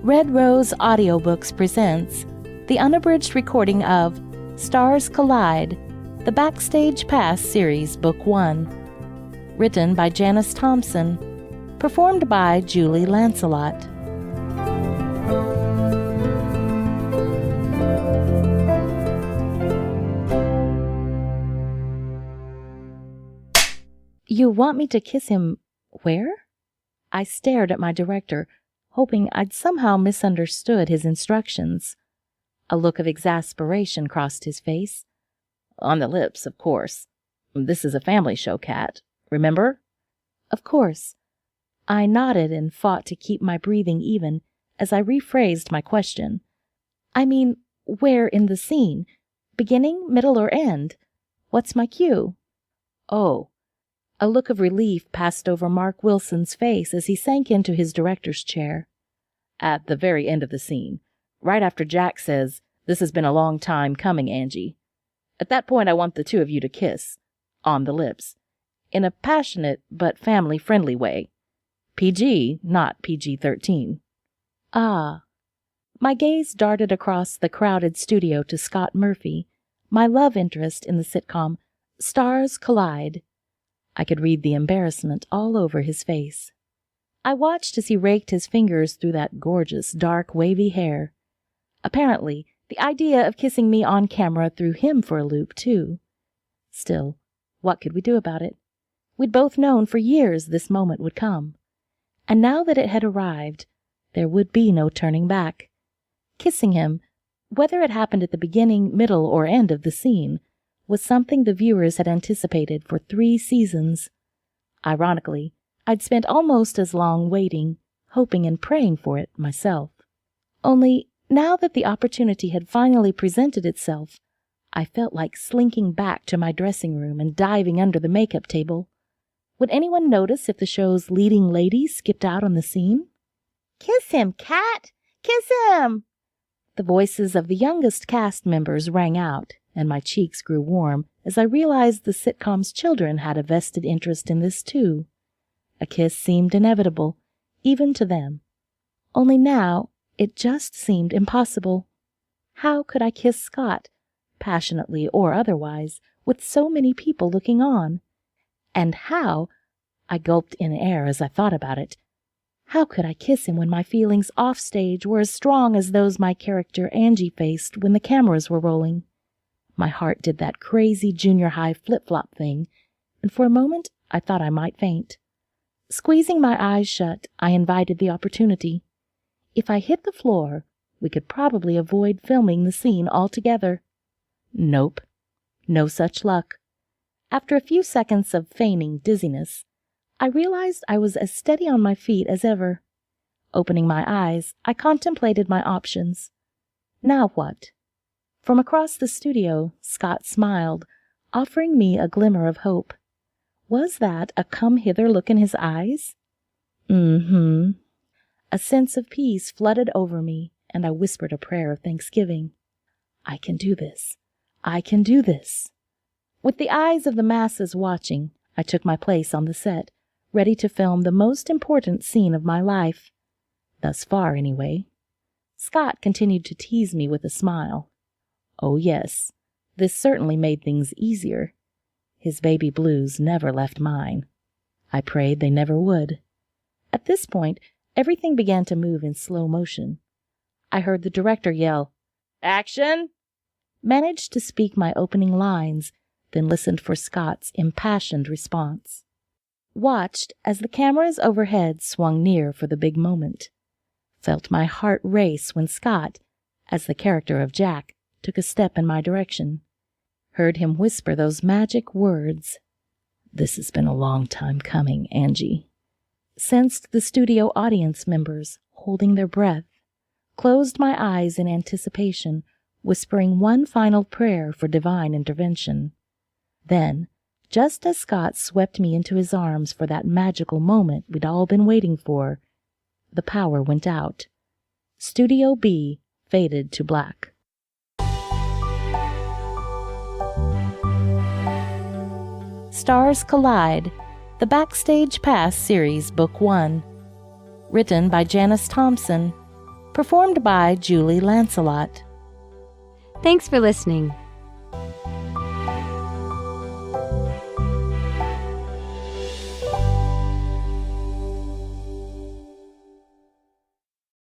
Red Rose Audiobooks presents the unabridged recording of Stars Collide, the Backstage Pass series, Book 1, written by Janice Thompson, performed by Julie Lancelot. You want me to kiss him where? I stared at my director, hoping I'd somehow misunderstood his instructions. A look of exasperation crossed his face. On the lips, of course. This is a family show, Kat. Remember? Of course. I nodded and fought to keep my breathing even as I rephrased my question. I mean, where in the scene? Beginning, middle, or end? What's my cue? Oh. A look of relief passed over Mark Wilson's face as he sank into his director's chair. At the very end of the scene, right after Jack says, "This has been a long time coming, Angie." At that point, I want the two of you to kiss, on the lips, in a passionate but family-friendly way. PG, not PG-13. Ah. My gaze darted across the crowded studio to Scott Murphy, my love interest in the sitcom Stars Collide. I could read the embarrassment all over his face. I watched as he raked his fingers through that gorgeous, dark, wavy hair. Apparently, the idea of kissing me on camera threw him for a loop, too. Still, what could we do about it? We'd both known for years this moment would come. And now that it had arrived, there would be no turning back. Kissing him, whether it happened at the beginning, middle, or end of the scene, was something the viewers had anticipated for 3 seasons. Ironically, I'd spent almost as long waiting, hoping and praying for it myself. Only, now that the opportunity had finally presented itself, I felt like slinking back to my dressing room and diving under the makeup table. Would anyone notice if the show's leading lady skipped out on the scene? "Kiss him, Kat! Kiss him!" The voices of the youngest cast members rang out, and my cheeks grew warm as I realized the sitcom's children had a vested interest in this too. A kiss seemed inevitable, even to them. Only now, it just seemed impossible. How could I kiss Scott, passionately or otherwise, with so many people looking on? And how, I gulped in air as I thought about it, how could I kiss him when my feelings offstage were as strong as those my character Angie faced when the cameras were rolling? My heart did that crazy junior high flip-flop thing, and for a moment I thought I might faint. Squeezing my eyes shut, I invited the opportunity. If I hit the floor, we could probably avoid filming the scene altogether. Nope. No such luck. After a few seconds of feigning dizziness, I realized I was as steady on my feet as ever. Opening my eyes, I contemplated my options. Now what? From across the studio, Scott smiled, offering me a glimmer of hope. Was that a come-hither look in his eyes? A sense of peace flooded over me, and I whispered a prayer of thanksgiving. I can do this. I can do this. With the eyes of the masses watching, I took my place on the set, ready to film the most important scene of my life. Thus far, anyway. Scott continued to tease me with a smile. Oh yes, this certainly made things easier. His baby blues never left mine. I prayed they never would. At this point, everything began to move in slow motion. I heard the director yell, "Action!" Managed to speak my opening lines, then listened for Scott's impassioned response. Watched as the cameras overhead swung near for the big moment. Felt my heart race when Scott, as the character of Jack, took a step in my direction. Heard him whisper those magic words, "This has been a long time coming, Angie." Sensed the studio audience members holding their breath. Closed my eyes in anticipation, whispering one final prayer for divine intervention. Then, just as Scott swept me into his arms for that magical moment we'd all been waiting for, the power went out. Studio B faded to black. Stars Collide, the Backstage Pass series, Book 1, written by Janice Thompson, performed by Julie Lancelot. Thanks for listening.